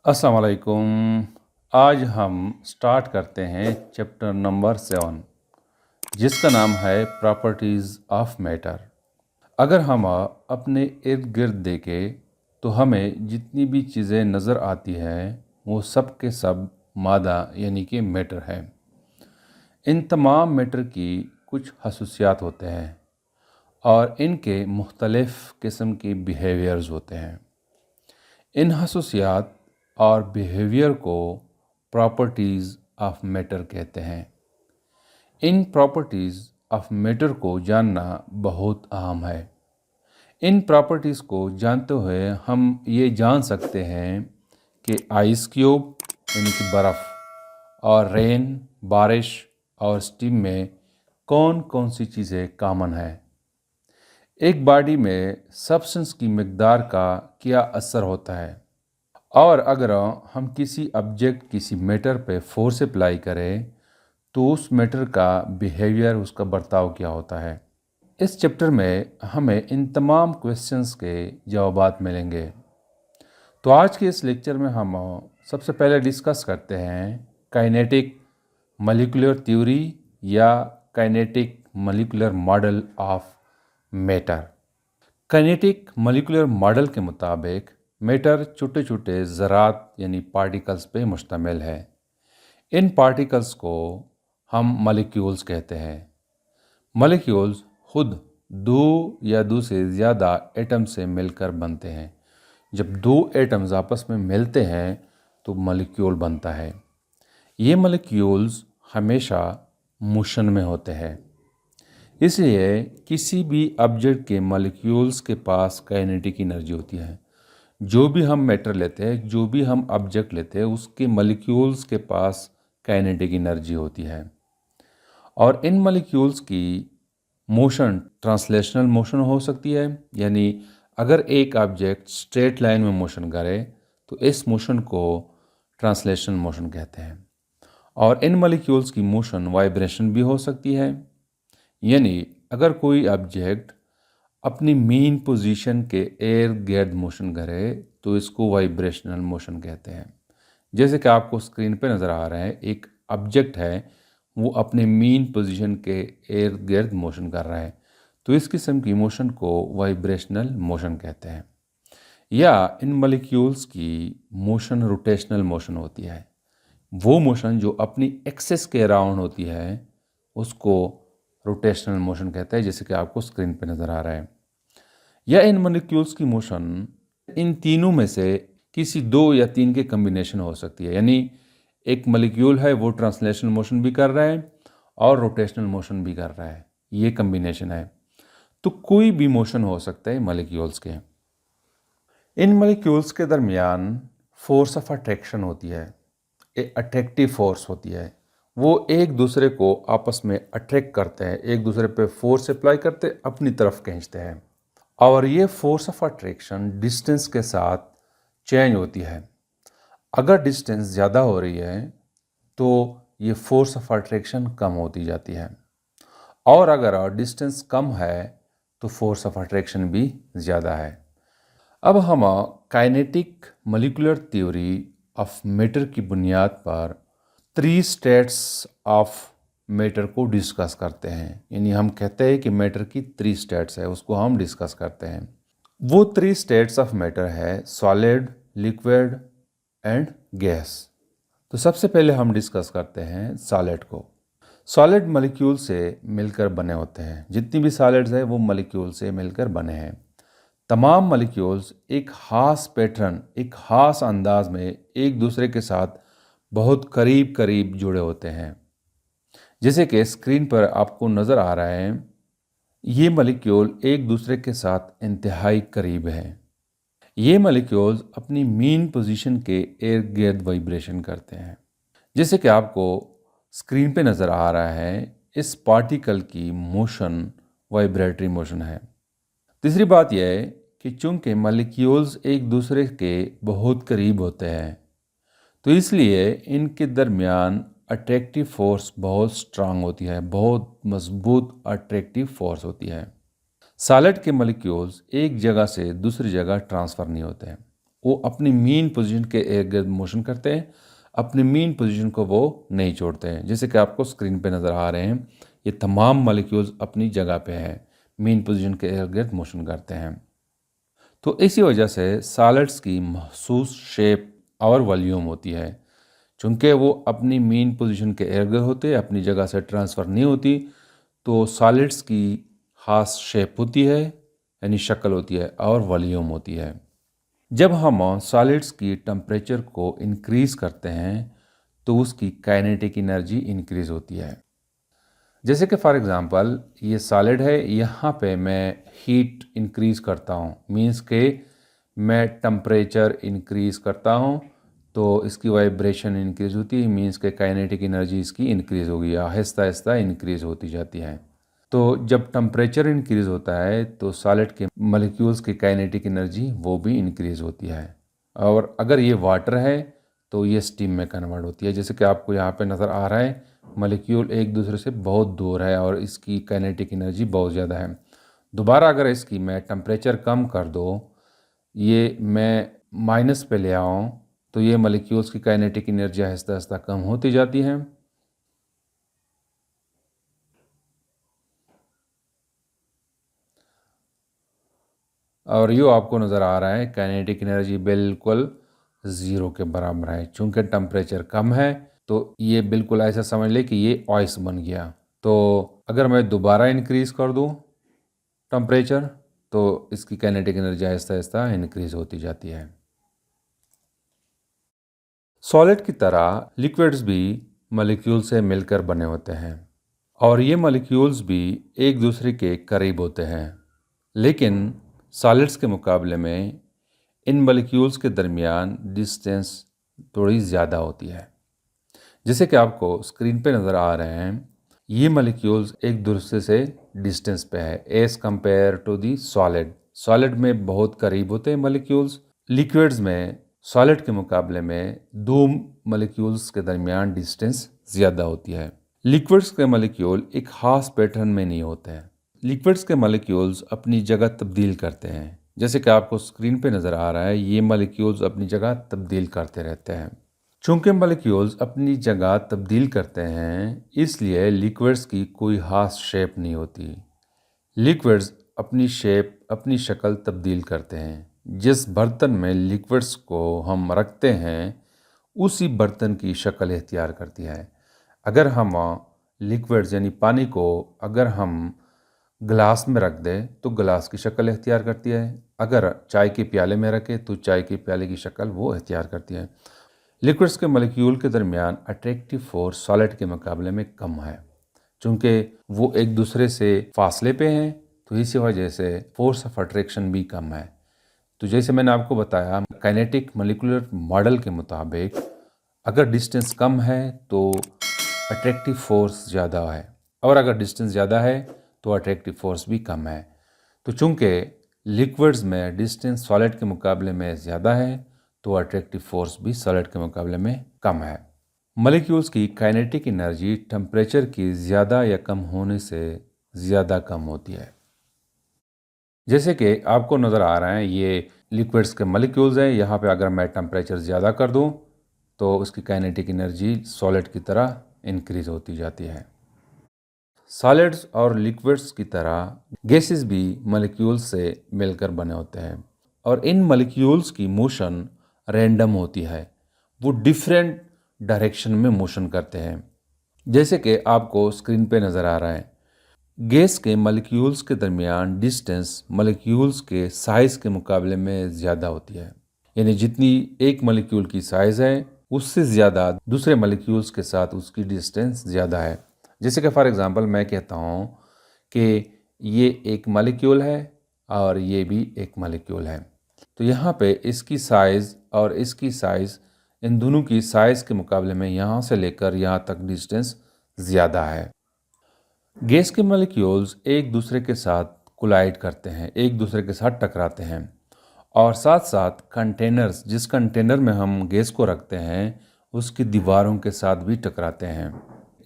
अस्सलाम वालेकुम। आज हम स्टार्ट करते हैं चैप्टर नंबर 7 जिसका नाम है प्रॉपर्टीज़ ऑफ मैटर। अगर हम अपने इर्द गिर्द देखें तो हमें जितनी भी चीज़ें नज़र आती हैं वो सब के सब मादा यानी कि मैटर है। इन तमाम मैटर की कुछ खसूसियात होते हैं और इनके मुख्तलिफ़ किस्म की बिहेवियर्स होते हैं। इन खसूसियात और बिहेवियर को प्रॉपर्टीज़ ऑफ मैटर कहते हैं। इन प्रॉपर्टीज़ ऑफ मैटर को जानना बहुत अहम है। इन प्रॉपर्टीज़ को जानते हुए हम ये जान सकते हैं कि आइस क्यूब यानी कि बर्फ़ और रेन बारिश और स्टीम में कौन कौन सी चीज़ें कॉमन हैं। एक बॉडी में सब्सटेंस की मिकदार का क्या असर होता है और अगर हम किसी ऑब्जेक्ट किसी मैटर पे फोर्स अप्लाई करें तो उस मैटर का बिहेवियर उसका बर्ताव क्या होता है। इस चैप्टर में हमें इन तमाम क्वेश्चंस के जवाबात मिलेंगे। तो आज के इस लेक्चर में हम सबसे पहले डिस्कस करते हैं काइनेटिक मॉलिक्यूलर थ्योरी या kinetic molecular model of matter. Kinetic molecular model के मुताबिक मैटर छोटे छोटे ज़रात यानी पार्टिकल्स पे मुश्तमिल है। इन पार्टिकल्स को हम मॉलिक्यूल्स कहते हैं। मॉलिक्यूल्स खुद दो या दो से ज़्यादा एटम से मिलकर बनते हैं। जब दो एटम्स आपस में मिलते हैं तो मॉलिक्यूल बनता है। ये मॉलिक्यूल्स हमेशा मोशन में होते हैं। इसलिए किसी भी ऑब्जेक्ट के मॉलिक्यूल्स के पास काइनेटिक एनर्जी होती है। जो भी हम मैटर लेते हैं, जो भी हम ऑब्जेक्ट लेते हैं, उसके मॉलिक्यूल्स के पास काइनेटिक एनर्जी होती है। और इन मॉलिक्यूल्स की मोशन ट्रांसलेशनल मोशन हो सकती है, यानी अगर एक ऑब्जेक्ट स्ट्रेट लाइन में मोशन करे तो इस मोशन को ट्रांसलेशनल मोशन कहते हैं। और इन मॉलिक्यूल्स की मोशन वाइब्रेशन भी हो सकती है, यानी अगर कोई ऑब्जेक्ट अपनी मेन पोजीशन के इर्द गिर्द मोशन करे तो इसको वाइब्रेशनल मोशन कहते हैं। जैसे कि आपको स्क्रीन पे नज़र आ रहा है, एक ऑब्जेक्ट है वो अपने मेन पोजीशन के इर्द गिर्द मोशन कर रहा है, तो इस किस्म की मोशन को वाइब्रेशनल मोशन कहते हैं। या इन मॉलिक्यूल्स की मोशन रोटेशनल मोशन होती है। वो मोशन जो अपनी एक्सिस के अराउंड होती है उसको रोटेशनल मोशन कहता है, जैसे कि आपको स्क्रीन पे नज़र आ रहा है। या इन मॉलिक्यूल्स की मोशन इन तीनों में से किसी दो या तीन के कम्बिनेशन हो सकती है, यानी एक मॉलिक्यूल है वो ट्रांसलेशनल मोशन भी कर रहा है और रोटेशनल मोशन भी कर रहा है, ये कम्बिनेशन है। तो कोई भी मोशन हो सकता है मॉलिक्यूल्स के। इन मॉलिक्यूल्स के दरमियान फोर्स ऑफ अट्रैक्शन होती है, अट्रैक्टिव फोर्स होती है। वो एक दूसरे को आपस में अट्रैक्ट करते हैं, एक दूसरे पे फोर्स अप्लाई करते अपनी तरफ खींचते हैं। और ये फोर्स ऑफ अट्रैक्शन डिस्टेंस के साथ चेंज होती है। अगर डिस्टेंस ज़्यादा हो रही है तो ये फोर्स ऑफ अट्रैक्शन कम होती जाती है, और अगर डिस्टेंस कम है तो फोर्स ऑफ अट्रैक्शन भी ज़्यादा है। अब हम kinetic molecular theory of matter की बुनियाद पर 3 स्टेट्स ऑफ मैटर को डिस्कस करते हैं, यानी हम कहते हैं कि मैटर की 3 स्टेट्स है, उसको हम डिस्कस करते हैं। वो 3 स्टेट्स ऑफ मैटर है सॉलिड, लिक्विड एंड गैस। तो सबसे पहले हम डिस्कस करते हैं सॉलिड को। सॉलिड मॉलिक्यूल से मिलकर बने होते हैं। जितनी भी सॉलिड्स है वो मॉलिक्यूल से मिलकर बने हैं। तमाम मॉलिक्यूल्स एक ख़ास पैटर्न, एक ख़ास अंदाज में एक दूसरे के साथ बहुत करीब करीब जुड़े होते हैं। जैसे कि स्क्रीन पर आपको नज़र आ रहा है, ये मॉलिक्यूल एक दूसरे के साथ इंतहाई करीब हैं। ये मॉलिक्यूल्स अपनी मेन पोजीशन के इर्द गिर्द वाइब्रेशन करते हैं। जैसे कि आपको स्क्रीन पे नज़र आ रहा है, इस पार्टिकल की मोशन वाइब्रेटरी मोशन है। तीसरी बात यह है कि चूंकि मॉलिक्यूल्स एक दूसरे के बहुत करीब होते हैं तो इसलिए इनके दरमियान अट्रैक्टिव फोर्स बहुत स्ट्रांग होती है, बहुत मजबूत अट्रैक्टिव फोर्स होती है। सॉलिड के मॉलिक्यूल्स एक जगह से दूसरी जगह ट्रांसफ़र नहीं होते हैं, वो अपनी मेन पोजीशन के इर्द गिर्द मोशन करते हैं, अपनी मेन पोजीशन को वो नहीं छोड़ते हैं। जैसे कि आपको स्क्रीन पे नज़र आ रहे हैं, ये तमाम मॉलिक्यूल्स अपनी जगह पे हैं, मेन पोजीशन के इर्द गिर्द मोशन करते हैं। तो इसी वजह से सॉलिड्स की महसूस शेप और वॉल्यूम होती है। चूँकि वो अपनी मेन पोजीशन के इर्द गिर्द होते, अपनी जगह से ट्रांसफ़र नहीं होती, तो सॉलिड्स की खास शेप होती है, यानी शक्ल होती है, और वॉल्यूम होती है। जब हम सॉलिड्स की टेम्परेचर को इंक्रीज़ करते हैं तो उसकी काइनेटिक एनर्जी इंक्रीज़ होती है। जैसे कि फॉर एग्ज़ाम्पल ये सॉलिड है, यहाँ पे मैं हीट इंक्रीज़ करता हूँ, मींस के मैं टेम्परेचर इंक्रीज़ करता हूँ तो इसकी वाइब्रेशन इंक्रीज़ होती है, मींस के काइनेटिक एनर्जी इसकी इंक्रीज़ होगी, आहिस्ता आहिस्ता इंक्रीज़ होती जाती है। तो जब टेम्परेचर इंक्रीज़ होता है तो सॉलिड के मॉलिक्यूल्स की काइनेटिक एनर्जी वो भी इंक्रीज़ होती है। और अगर ये वाटर है तो ये स्टीम में कन्वर्ट होती है। जैसे कि आपको यहाँ पे नज़र आ रहा है, मॉलिक्यूल एक दूसरे से बहुत दूर है और इसकी काइनेटिक एनर्जी बहुत ज़्यादा है। दोबारा अगर इसकी मैं टेम्परेचर कम कर दूँ, ये मैं माइनस पे ले आऊँ, तो ये मॉलिक्यूल्स की काइनेटिक एनर्जी आहिस्ता आहिस्ता कम होती जाती है। और यो आपको नज़र आ रहा है काइनेटिक एनर्जी बिल्कुल ज़ीरो के बराबर है। चूँकि टेम्परेचर कम है तो ये बिल्कुल ऐसा समझ ले कि ये आइस बन गया। तो अगर मैं दोबारा इंक्रीज़ कर दूँ टेम्परेचर, तो इसकी kinetic energy Aahista Aahista increase होती जाती है। सॉलिड की तरह लिक्विड्स भी मॉलिक्यूल से मिलकर बने होते हैं और ये मॉलिक्यूल्स भी एक दूसरे के करीब होते हैं, लेकिन सॉलिड्स के मुकाबले में इन मॉलिक्यूल्स के दरमियान डिस्टेंस थोड़ी ज़्यादा होती है। जैसे कि आपको स्क्रीन पे नज़र आ रहे हैं, ये मॉलिक्यूल्स एक दूसरे से डिस्टेंस पे है as compare to the solid. Solid में बहुत करीब होते हैं मॉलिक्यूल्स, लिक्विड्स में सॉलिड के मुकाबले में दो मॉलिक्यूल्स के दरमियान डिस्टेंस ज़्यादा होती है। लिक्विड्स के मॉलिक्यूल एक खास पैटर्न में नहीं होते हैं। लिक्विड्स के मॉलिक्यूल्स अपनी जगह तब्दील करते हैं। जैसे कि आपको स्क्रीन पे नज़र आ रहा है, ये मॉलिक्यूल्स अपनी जगह तब्दील करते रहते हैं। चूँकि मॉलिक्यूल्स अपनी जगह तब्दील करते हैं, इसलिए लिक्विड्स की कोई खास शेप नहीं होती। लिक्विड्स अपनी शेप, अपनी शक्ल तब्दील करते हैं। जिस बर्तन में लिक्विड्स को हम रखते हैं, उसी बर्तन की शक्ल इख्तियार करती है। अगर हम लिक्विड्स यानी पानी को अगर हम गिलास में रख दें तो गिलास की शक्ल इख्तियार करती है, अगर चाय के प्याले में रखें तो चाय के प्याले की शक्ल वो इख्तियार करती है। लिक्विड्स के मॉलिक्यूल के दरमियान अट्रैक्टिव फोर्स सॉलिड के मुकाबले में कम है। चूँकि वो एक दूसरे से फासले पे हैं, तो इसी वजह से फोर्स ऑफ अट्रैक्शन भी कम है। तो जैसे मैंने आपको बताया, काइनेटिक मॉलिक्यूलर मॉडल के मुताबिक अगर डिस्टेंस कम है तो अट्रैक्टिव फोर्स ज़्यादा है, और अगर डिस्टेंस ज़्यादा है तो अट्रैक्टिव फोर्स भी कम है। तो चूँकि लिक्विड्स में डिस्टेंस सॉलिड के मुकाबले में ज़्यादा है, तो अट्रैक्टिव फोर्स भी सॉलिड के मुकाबले में कम है। मॉलिक्यूल्स की काइनेटिक एनर्जी टेम्परेचर की ज़्यादा या कम होने से ज़्यादा कम होती है। जैसे कि आपको नज़र आ रहा है, ये लिक्विड्स के मॉलिक्यूल्स हैं। यहाँ पे अगर मैं टेम्परेचर ज़्यादा कर दूँ तो उसकी काइनेटिक एनर्जी सॉलिड की तरह इंक्रीज़ होती जाती है। सॉलिड्स और लिक्विड्स की तरह गैसेस भी मॉलिक्यूल्स से मिलकर बने होते हैं और इन मॉलिक्यूल्स की मोशन रैंडम होती है। वो डिफरेंट डायरेक्शन में मोशन करते हैं। जैसे कि आपको स्क्रीन पे नज़र आ रहा है, गैस के मॉलिक्यूल्स के दरमियान डिस्टेंस मॉलिक्यूल्स के साइज़ के मुकाबले में ज़्यादा होती है। यानी जितनी एक मॉलिक्यूल की साइज़ है, उससे ज़्यादा दूसरे मॉलिक्यूल्स के साथ उसकी डिस्टेंस ज़्यादा है। जैसे कि फॉर एग्ज़ाम्पल मैं कहता हूँ कि ये एक मॉलिक्यूल है और ये भी एक मॉलिक्यूल है, तो यहाँ पे इसकी साइज़ और इसकी साइज़, इन दोनों की साइज़ के मुकाबले में यहाँ से लेकर यहाँ तक डिस्टेंस ज़्यादा है। गैस के मॉलिक्यूल्स एक दूसरे के साथ कोलाइड करते हैं, एक दूसरे के साथ टकराते हैं, और साथ साथ कंटेनर्स, जिस कंटेनर में हम गैस को रखते हैं, उसकी दीवारों के साथ भी टकराते हैं,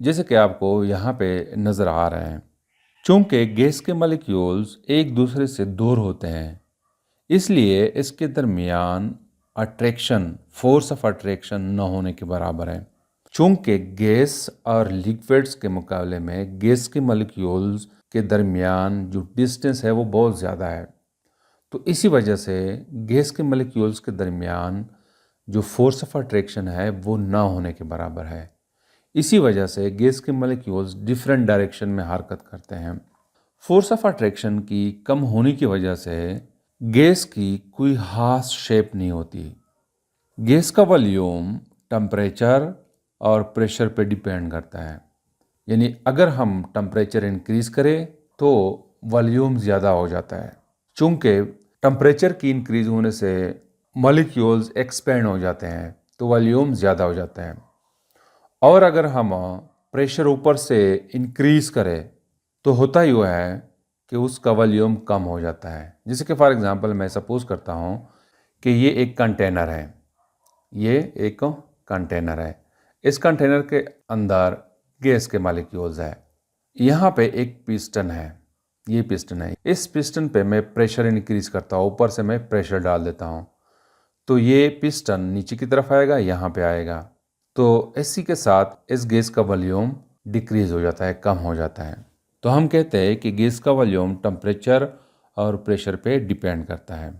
जैसे कि आपको यहाँ पे नज़र आ रहे हैं। चूँकि गैस के मॉलिक्यूल्स एक दूसरे से दूर होते हैं, इसलिए इसके दरमियान अट्रैक्शन, फोर्स ऑफ अट्रैक्शन न होने के बराबर है। चूंकि गैस और लिक्विड्स के मुकाबले में गैस के मॉलिक्यूल्स के दरमियान जो डिस्टेंस है वो बहुत ज़्यादा है, तो इसी वजह से गैस के मॉलिक्यूल्स के दरमियान जो फोर्स ऑफ अट्रैक्शन है वो ना होने के बराबर है। इसी वजह से गैस के मॉलिक्यूल्स डिफरेंट डायरेक्शन में हरकत करते हैं। फोर्स ऑफ अट्रैक्शन की कम होने की वजह से गैस की कोई खास शेप नहीं होती। गैस का वॉल्यूम टेम्परेचर और प्रेशर पे डिपेंड करता है। यानी अगर हम टेम्परेचर इंक्रीज करें तो वॉल्यूम ज़्यादा हो जाता है। चूंकि टेम्परेचर की इंक्रीज होने से मॉलिक्यूल्स एक्सपेंड हो जाते हैं तो वॉल्यूम ज़्यादा हो जाता है। और अगर हम प्रेशर ऊपर से इंक्रीज करें तो होता ही हुआ है कि उसका वॉल्यूम कम हो जाता है। जैसे कि फॉर एग्जांपल मैं सपोज करता हूँ कि ये एक कंटेनर है, ये एक कंटेनर है। इस कंटेनर के अंदर गैस के मॉलिक्यूल्स है। यहाँ पे एक पिस्टन है, ये पिस्टन है। इस पिस्टन पे मैं प्रेशर इंक्रीज करता हूँ, ऊपर से मैं प्रेशर डाल देता हूँ तो ये पिस्टन नीचे की तरफ आएगा, यहाँ पे आएगा। तो इसी के साथ इस गैस का वॉल्यूम डिक्रीज हो जाता है, कम हो जाता है। तो हम कहते हैं कि गैस का वॉल्यूम टेम्परेचर और प्रेशर पे डिपेंड करता है।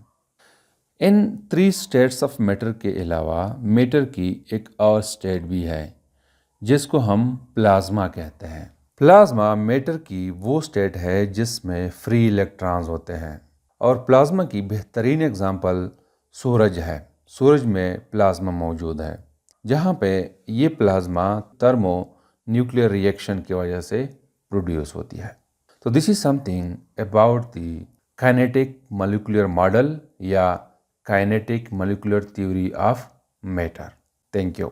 इन 3 स्टेट्स ऑफ मैटर के अलावा मैटर की एक और स्टेट भी है जिसको हम प्लाज्मा कहते हैं। प्लाज्मा मैटर की वो स्टेट है जिसमें फ्री इलेक्ट्रॉन्स होते हैं। और प्लाज्मा की बेहतरीन एग्जांपल सूरज है। सूरज में प्लाज्मा मौजूद है, जहाँ पे ये प्लाज्मा थर्मो न्यूक्लियर रिएक्शन की वजह से प्रोड्यूस होती है। तो this is something about the kinetic molecular model या kinetic molecular theory of matter. Thank you.